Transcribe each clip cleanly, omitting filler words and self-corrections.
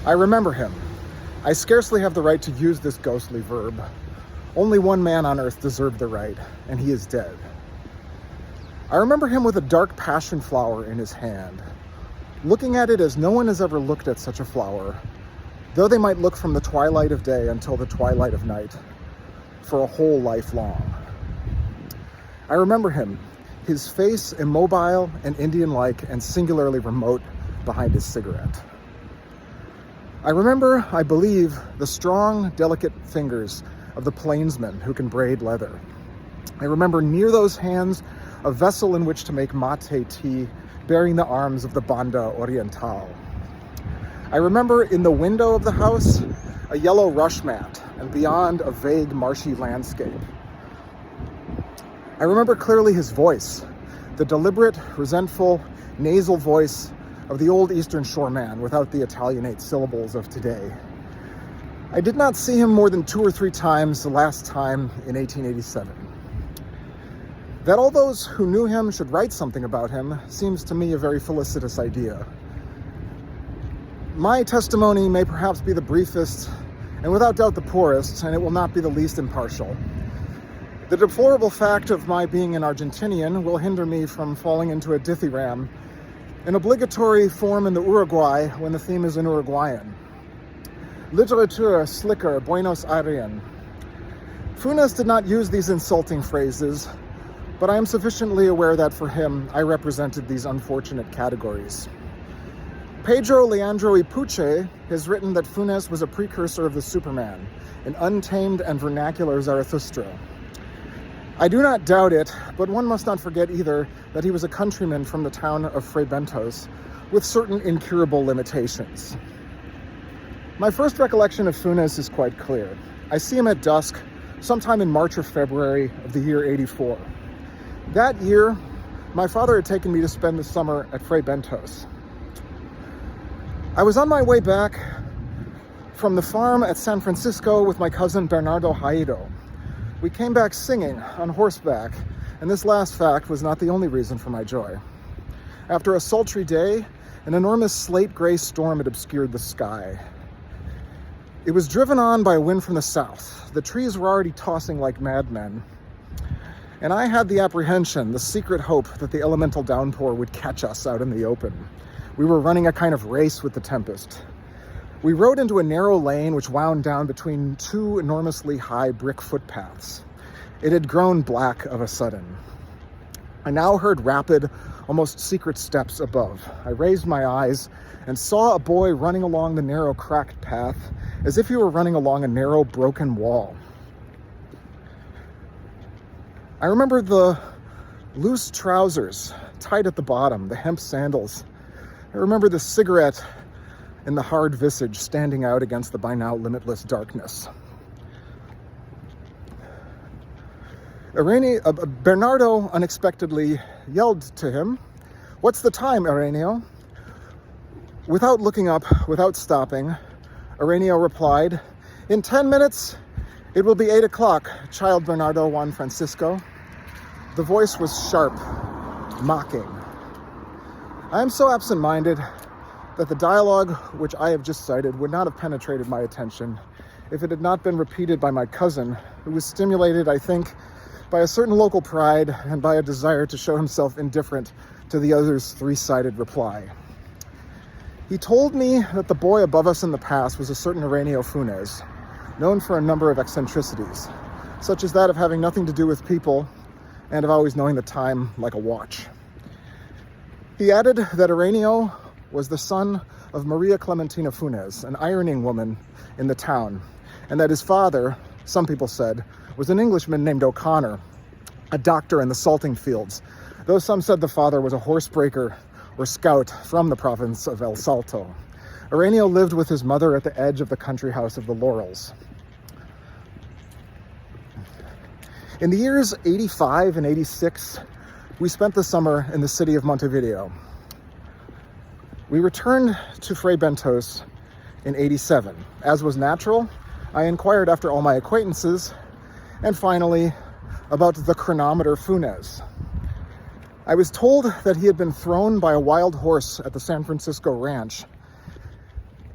I remember him. I scarcely have the right to use this ghostly verb. Only one man on earth deserved the right, and he is dead. I remember him with a dark passion flower in his hand, looking at it as no one has ever looked at such a flower, though they might look from the twilight of day until the twilight of night, for a whole life long. I remember him, his face immobile and Indian-like and singularly remote behind his cigarette. I remember, I believe, the strong, delicate fingers of the plainsman who can braid leather. I remember near those hands a vessel in which to make mate tea, bearing the arms of the Banda Oriental. I remember in the window of the house a yellow rush mat, and beyond a vague marshy landscape. I remember clearly his voice, the deliberate, resentful, nasal voice of the old Eastern Shore man without the Italianate syllables of today. I did not see him more than 2 or 3 times, the last time in 1887. That all those who knew him should write something about him seems to me a very felicitous idea. My testimony may perhaps be the briefest and without doubt the poorest, and it will not be the least impartial. The deplorable fact of my being an Argentinian will hinder me from falling into a dithyramb, an obligatory form in the Uruguay when the theme is in Uruguayan. Literatura slicker, Buenos Aires. Funes did not use these insulting phrases, but I am sufficiently aware that for him, I represented these unfortunate categories. Pedro Leandro Ipuche has written that Funes was a precursor of the Superman, an untamed and vernacular Zarathustra. I do not doubt it, but one must not forget either that he was a countryman from the town of Fray Bentos, with certain incurable limitations. My first recollection of Funes is quite clear. I see him at dusk, sometime in March or February of the year 84. That year, my father had taken me to spend the summer at Fray Bentos. I was on my way back from the farm at San Francisco with my cousin Bernardo Haido. We came back singing on horseback, and this last fact was not the only reason for my joy. After a sultry day, an enormous slate-gray storm had obscured the sky. It was driven on by a wind from the south. The trees were already tossing like madmen, and I had the apprehension, the secret hope, that the elemental downpour would catch us out in the open. We were running a kind of race with the tempest. We rode into a narrow lane which wound down between 2 enormously high brick footpaths. It had grown black of a sudden. I now heard rapid, almost secret steps above. I raised my eyes and saw a boy running along the narrow cracked path as if he were running along a narrow broken wall. I remember the loose trousers tight at the bottom, the hemp sandals. I remember the cigarette and the hard visage standing out against the by now limitless darkness. Bernardo unexpectedly yelled to him, "What's the time, Arenio?" Without looking up, without stopping, Arenio replied, "In 10 minutes, it will be 8 o'clock, child Bernardo Juan Francisco." The voice was sharp, mocking. I am so absent-minded that the dialogue which I have just cited would not have penetrated my attention if it had not been repeated by my cousin, who was stimulated, I think, by a certain local pride and by a desire to show himself indifferent to the other's 3-sided reply. He told me that the boy above us in the past was a certain Arenio Funes, known for a number of eccentricities, such as that of having nothing to do with people and of always knowing the time like a watch. He added that Arenio was the son of Maria Clementina Funes, an ironing woman in the town, and that his father, some people said, was an Englishman named O'Connor, a doctor in the salting fields, though some said the father was a horsebreaker or scout from the province of El Salto. Arenio lived with his mother at the edge of the country house of the Laurels. In the years 85 and 86, we spent the summer in the city of Montevideo. We returned to Fray Bentos in 87. As was natural, I inquired after all my acquaintances, and finally, about the chronometer Funes. I was told that he had been thrown by a wild horse at the San Francisco ranch,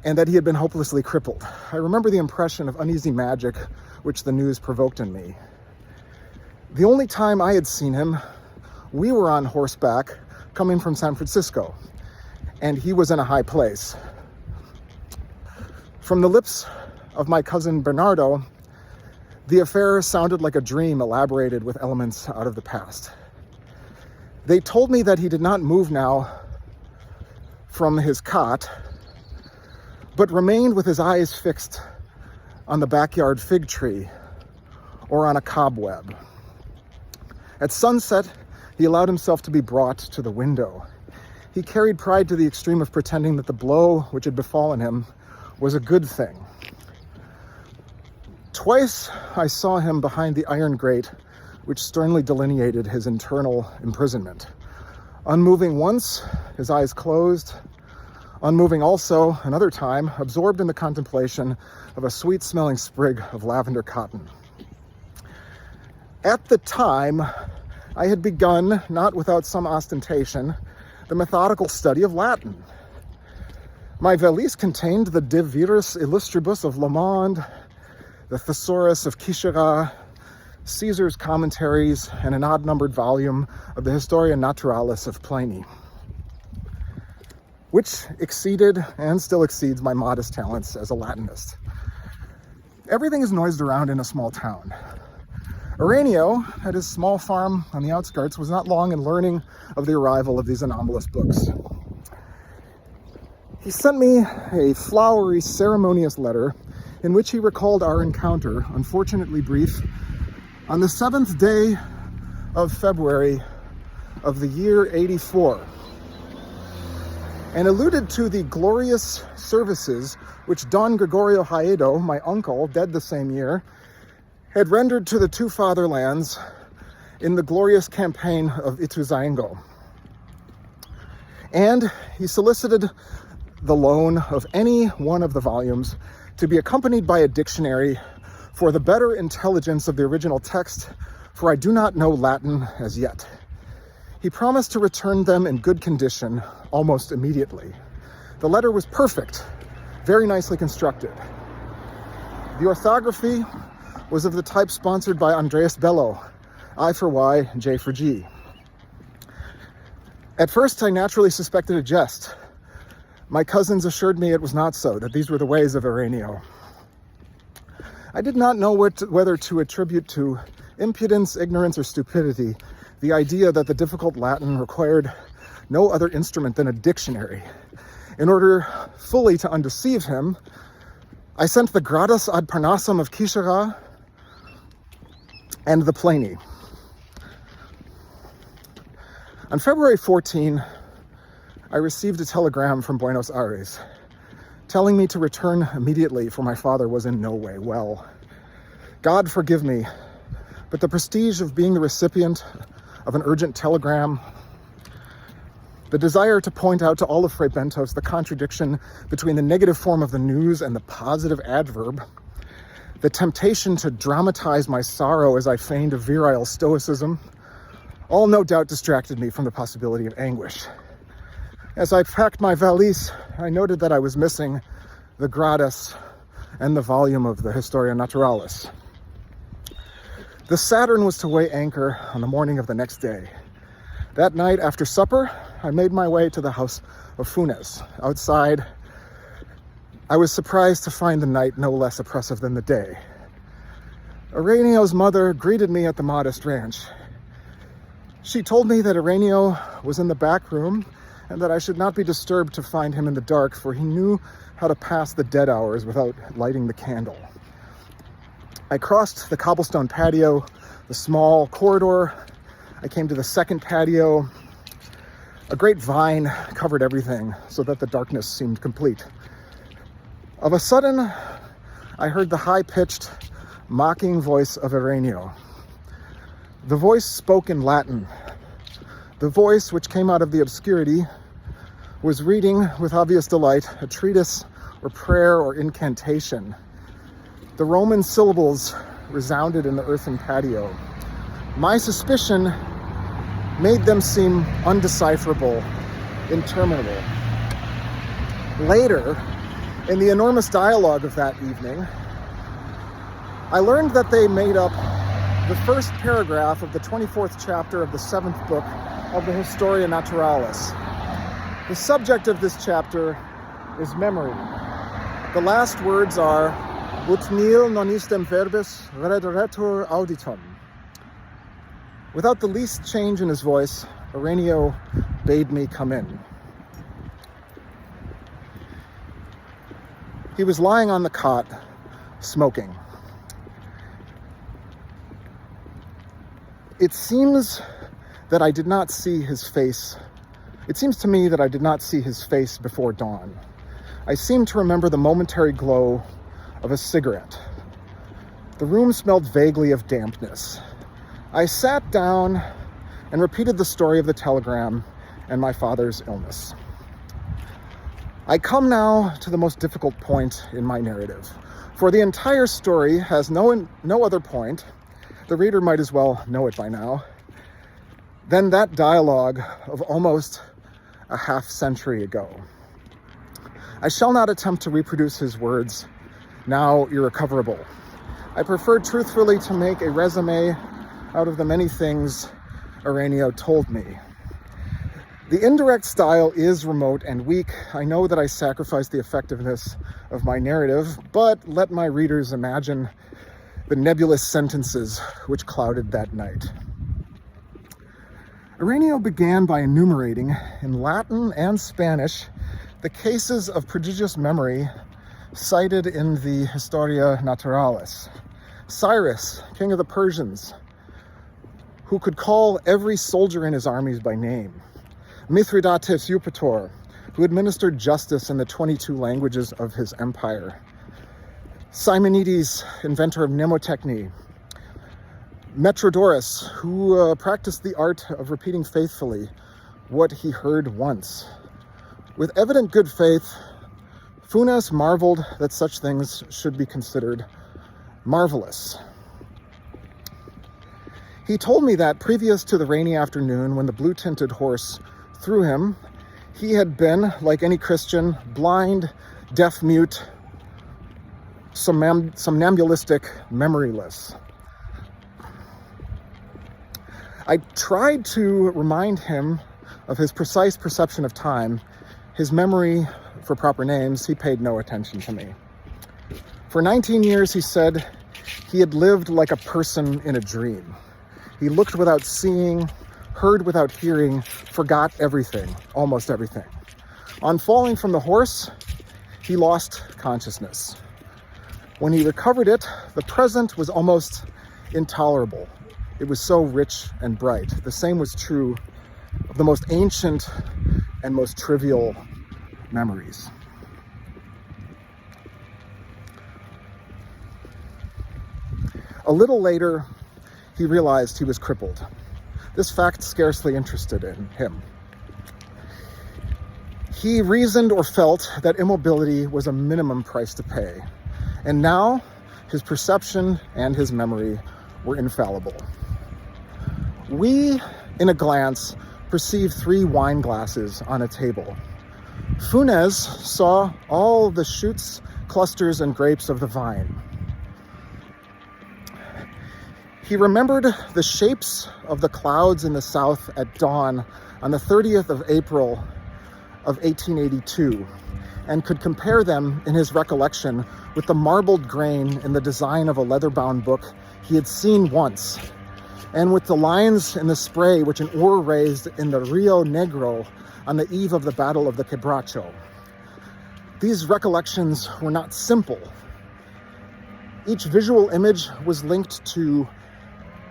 and that he had been hopelessly crippled. I remember the impression of uneasy magic which the news provoked in me. The only time I had seen him, we were on horseback coming from San Francisco, and he was in a high place. From the lips of my cousin Bernardo, the affair sounded like a dream elaborated with elements out of the past. They told me that he did not move now from his cot, but remained with his eyes fixed on the backyard fig tree or on a cobweb. At sunset, he allowed himself to be brought to the window. He carried pride to the extreme of pretending that the blow which had befallen him was a good thing. Twice I saw him behind the iron grate which sternly delineated his internal imprisonment. Unmoving once, his eyes closed. Unmoving also, another time, absorbed in the contemplation of a sweet-smelling sprig of lavender cotton. At the time, I had begun, not without some ostentation, the methodical study of Latin. My valise contained the De Viris Illustribus of Le Monde, the Thesaurus of Quixera, Caesar's commentaries, and an odd-numbered volume of the Historia Naturalis of Pliny, which exceeded and still exceeds my modest talents as a Latinist. Everything is noised around in a small town. Aurelio, at his small farm on the outskirts, was not long in learning of the arrival of these anomalous books. He sent me a flowery, ceremonious letter in which he recalled our encounter, unfortunately brief, on the 7th day of February of the year 84, and alluded to the glorious services which Don Gregorio Haedo, my uncle, dead the same year, had rendered to the two fatherlands in the glorious campaign of Ituzaingó. And he solicited the loan of any one of the volumes to be accompanied by a dictionary for the better intelligence of the original text, for I do not know Latin as yet. He promised to return them in good condition almost immediately. The letter was perfect, very nicely constructed. The orthography was of the type sponsored by Andreas Bello, I for Y, J for G. At first, I naturally suspected a jest. My cousins assured me it was not so, that these were the ways of Aurelio. I did not know whether to attribute to impudence, ignorance, or stupidity the idea that the difficult Latin required no other instrument than a dictionary. In order fully to undeceive him, I sent the Gradus ad Parnassum of Quixera and the Pliny. On February 14, I received a telegram from Buenos Aires telling me to return immediately, for my father was in no way well. God forgive me, but the prestige of being the recipient of an urgent telegram, the desire to point out to all of Fray Bentos the contradiction between the negative form of the news and the positive adverb, the temptation to dramatize my sorrow as I feigned a virile stoicism, all no doubt distracted me from the possibility of anguish. As I packed my valise, I noted that I was missing the Gradus and the volume of the Historia Naturalis. The Saturn was to weigh anchor on the morning of the next day. That night, after supper, I made my way to the house of Funes. Outside, I was surprised to find the night no less oppressive than the day. Aurelio's mother greeted me at the modest ranch. She told me that Aurelio was in the back room and that I should not be disturbed to find him in the dark, for he knew how to pass the dead hours without lighting the candle. I crossed the cobblestone patio, the small corridor. I came to the second patio. A great vine covered everything so that the darkness seemed complete. Of a sudden, I heard the high-pitched, mocking voice of Aurelio. The voice spoke in Latin. The voice, which came out of the obscurity, was reading with obvious delight a treatise or prayer or incantation. The Roman syllables resounded in the earthen patio. My suspicion made them seem undecipherable, interminable. Later, In the enormous dialogue of that evening, I learned that they made up the first paragraph of the 24th chapter of the 7th book of the Historia Naturalis. The subject of this chapter is memory. The last words are, ut nil non istem verbis rederetur auditum. Without the least change in his voice, Ireneo bade me come in. He was lying on the cot, smoking. It seems that I did not see his face. It seems to me that I did not see his face before dawn. I seem to remember the momentary glow of a cigarette. The room smelled vaguely of dampness. I sat down and repeated the story of the telegram and my father's illness. I come now to the most difficult point in my narrative. For the entire story has no other point, the reader might as well know it by now, than that dialogue of almost a half century ago. I shall not attempt to reproduce his words, now irrecoverable. I prefer truthfully to make a resume out of the many things Ireneo told me. The indirect style is remote and weak. I know that I sacrificed the effectiveness of my narrative, but let my readers imagine the nebulous sentences which clouded that night. Ireneo began by enumerating, in Latin and Spanish, the cases of prodigious memory cited in the Historia Naturalis. Cyrus, king of the Persians, who could call every soldier in his armies by name. Mithridates Eupator, who administered justice in the 22 languages of his empire. Simonides, inventor of mnemotechny. Metrodorus, who practiced the art of repeating faithfully what he heard once. With evident good faith, Funes marveled that such things should be considered marvelous. He told me that previous to the rainy afternoon when the blue-tinted horse threw him, he had been, like any Christian, blind, deaf-mute, somnambulistic, memoryless. I tried to remind him of his precise perception of time. His memory for proper names, he paid no attention to me. For 19 years, he said, he had lived like a person in a dream. He looked without seeing, heard without hearing, forgot everything, almost everything. On falling from the horse, he lost consciousness. When he recovered it, the present was almost intolerable. It was so rich and bright. The same was true of the most ancient and most trivial memories. A little later, he realized he was crippled. This fact scarcely interested in him. He reasoned or felt that immobility was a minimum price to pay. And now, his perception and his memory were infallible. We, in a glance, perceived 3 wine glasses on a table. Funes saw all the shoots, clusters, and grapes of the vine. He remembered the shapes of the clouds in the south at dawn on the 30th of April of 1882, and could compare them in his recollection with the marbled grain in the design of a leather-bound book he had seen once, and with the lines in the spray which an oar raised in the Rio Negro on the eve of the Battle of the Quebracho. These recollections were not simple. Each visual image was linked to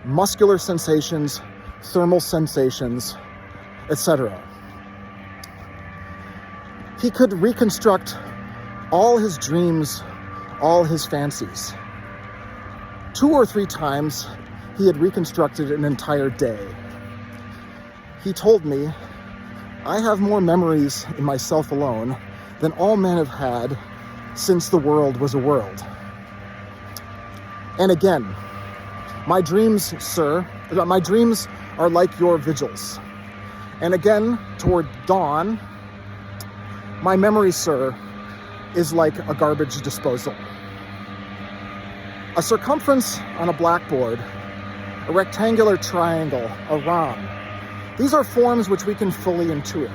muscular sensations, thermal sensations, etc. He could reconstruct all his dreams, all his fancies. 2 or 3 times, he had reconstructed an entire day. He told me, I have more memories in myself alone than all men have had since the world was a world. And again, my dreams, sir, my dreams are like your vigils. And again, toward dawn, my memory, sir, is like a garbage disposal. A circumference on a blackboard, a rectangular triangle, a rhomb. These are forms which we can fully intuit.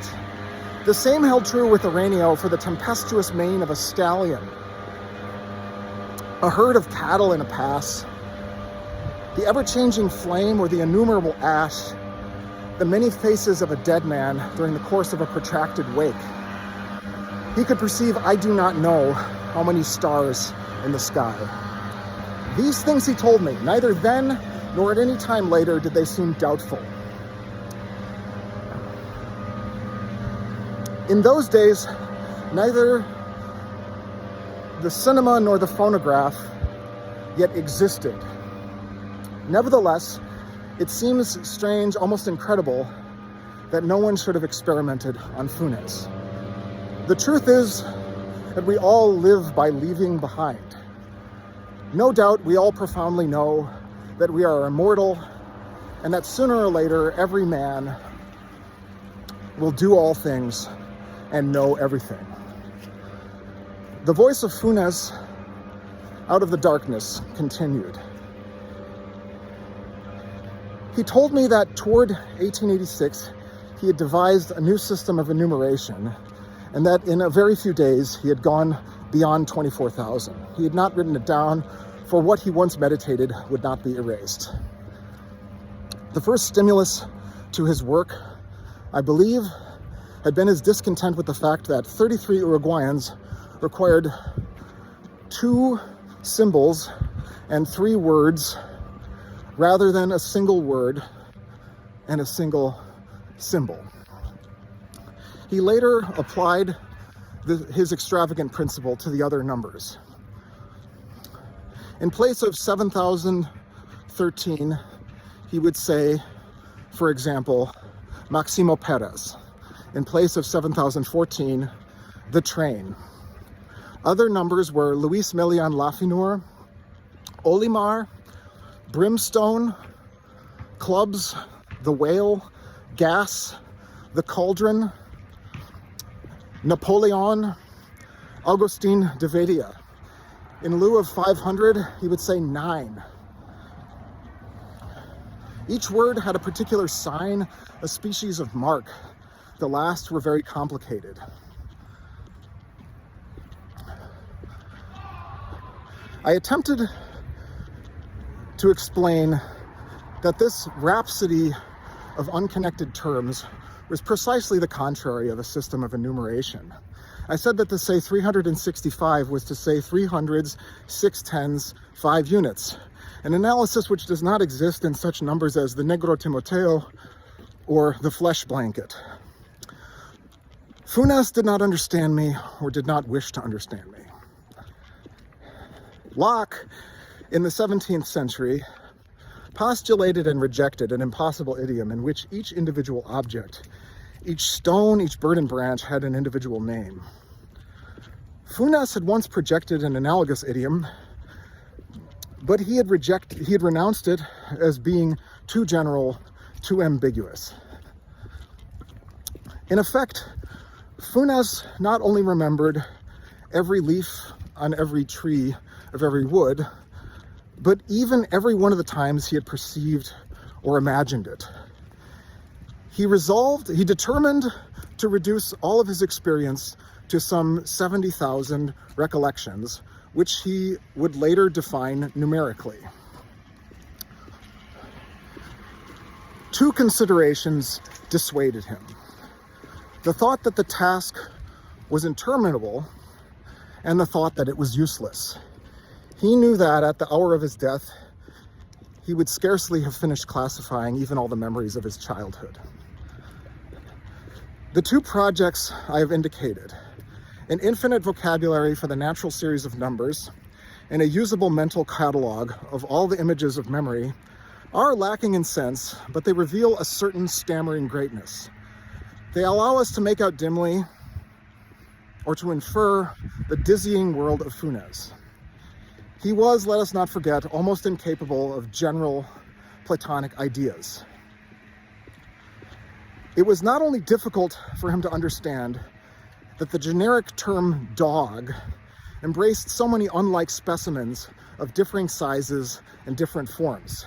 The same held true with Ireneo for the tempestuous mane of a stallion, a herd of cattle in a pass, the ever-changing flame or the innumerable ash, the many faces of a dead man during the course of a protracted wake. He could perceive I do not know how many stars in the sky. These things he told me, neither then nor at any time later did they seem doubtful. In those days, neither the cinema nor the phonograph yet existed. Nevertheless, it seems strange, almost incredible, that no one should have experimented on Funes. The truth is that we all live by leaving behind. No doubt we all profoundly know that we are immortal and that sooner or later every man will do all things and know everything. The voice of Funes out of the darkness continued. He told me that toward 1886, he had devised a new system of enumeration, and that in a very few days, he had gone beyond 24,000. He had not written it down, for what he once meditated would not be erased. The first stimulus to his work, I believe, had been his discontent with the fact that 33 Uruguayans required 2 symbols and 3 words rather than a single word and a single symbol. He later applied his extravagant principle to the other numbers. In place of 7,013, he would say, for example, Maximo Perez. In place of 7,014, the train. Other numbers were Luis Melian Lafinur, Olimar, Brimstone, Clubs, the Whale, Gas, the Cauldron, Napoleon, Augustin de Vedia. In lieu of 500, he would say 9. Each word had a particular sign, a species of mark. The last were very complicated. I attempted to explain that this rhapsody of unconnected terms was precisely the contrary of a system of enumeration. I said that to say 365 was to say 3 hundreds, 6 tens, 5 units, an analysis which does not exist in such numbers as the Negro Timoteo or the flesh blanket. Funes did not understand me or did not wish to understand me. Locke, in the 17th century, postulated and rejected an impossible idiom in which each individual object, each stone, each bird and branch had an individual name. Funes had once projected an analogous idiom, but he had renounced it as being too general, too ambiguous. In effect, Funes not only remembered every leaf on every tree of every wood, but even every one of the times he had perceived or imagined it. He determined to reduce all of his experience to some 70,000 recollections, which he would later define numerically. 2 considerations dissuaded him. The thought that the task was interminable and the thought that it was useless. He knew that at the hour of his death, he would scarcely have finished classifying even all the memories of his childhood. The 2 projects I have indicated, an infinite vocabulary for the natural series of numbers and a usable mental catalog of all the images of memory, are lacking in sense, but they reveal a certain stammering greatness. They allow us to make out dimly or to infer the dizzying world of Funes. He was, let us not forget, almost incapable of general Platonic ideas. It was not only difficult for him to understand, that the generic term dog embraced so many unlike specimens of differing sizes and different forms.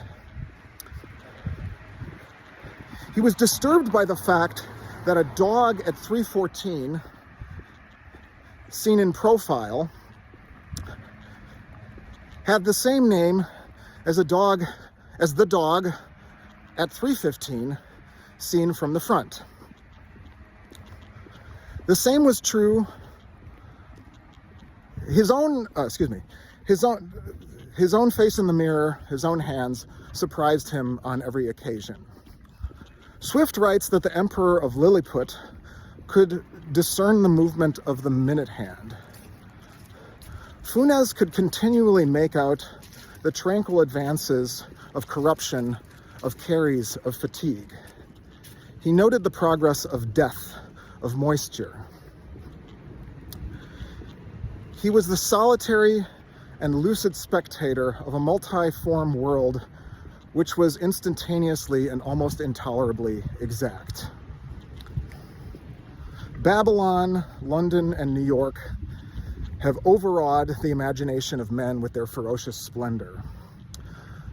He was disturbed by the fact that a dog at 314, seen in profile, had the same name as the dog at 315, seen from the front. The same was true. His own face in the mirror, his own hands, surprised him on every occasion. Swift writes that the Emperor of Lilliput could discern the movement of the minute hand. Funes could continually make out the tranquil advances of corruption, of caries, of fatigue. He noted the progress of death, of moisture. He was the solitary and lucid spectator of a multiform world which was instantaneously and almost intolerably exact. Babylon, London, and New York have overawed the imagination of men with their ferocious splendor.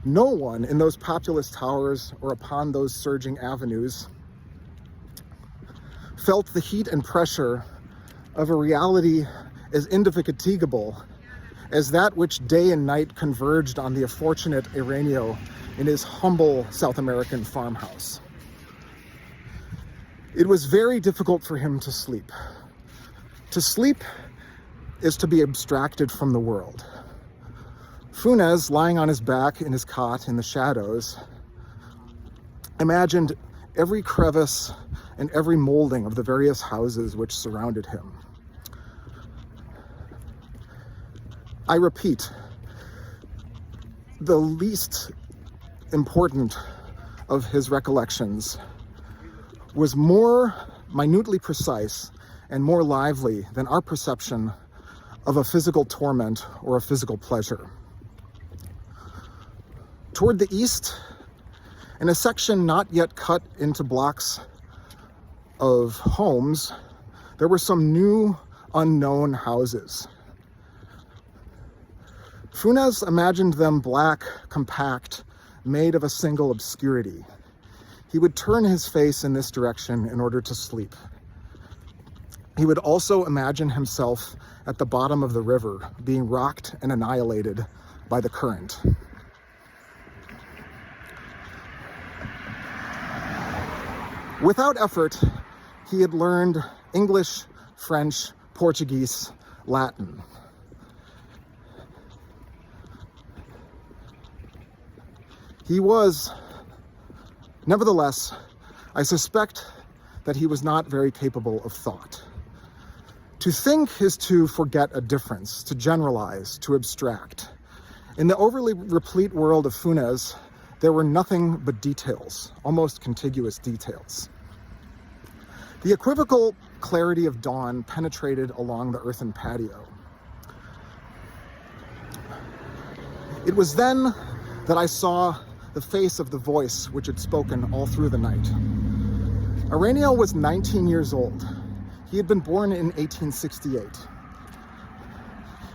No one in those populous towers or upon those surging avenues felt the heat and pressure of a reality as indefatigable as that which day and night converged on the unfortunate Ireneo in his humble South American farmhouse. It was very difficult for him to sleep. To sleep is to be abstracted from the world. Funes, lying on his back in his cot in the shadows, imagined every crevice and every molding of the various houses which surrounded him. I repeat, the least important of his recollections was more minutely precise and more lively than our perception of a physical torment or a physical pleasure. Toward the east, in a section not yet cut into blocks of homes, there were some new, unknown houses. Funes imagined them black, compact, made of a single obscurity. He would turn his face in this direction in order to sleep. He would also imagine himself at the bottom of the river, being rocked and annihilated by the current. Without effort, he had learned English, French, Portuguese, Latin. He was, nevertheless, I suspect that he was not very capable of thought. To think is to forget a difference, to generalize, to abstract. In the overly replete world of Funes, there were nothing but details, almost contiguous details. The equivocal clarity of dawn penetrated along the earthen patio. It was then that I saw the face of the voice which had spoken all through the night. Ireneo was 19 years old. He had been born in 1868.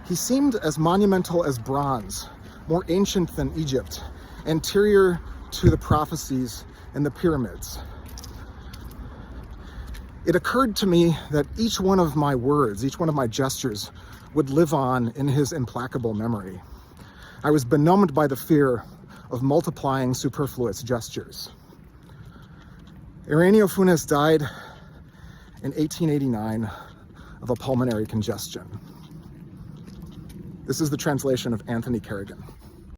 He seemed as monumental as bronze, more ancient than Egypt, anterior to the prophecies and the pyramids. It occurred to me that each one of my words, each one of my gestures, would live on in his implacable memory. I was benumbed by the fear of multiplying superfluous gestures. Ireneo Funes died in 1889 of a pulmonary congestion. This is the translation of Anthony Kerrigan.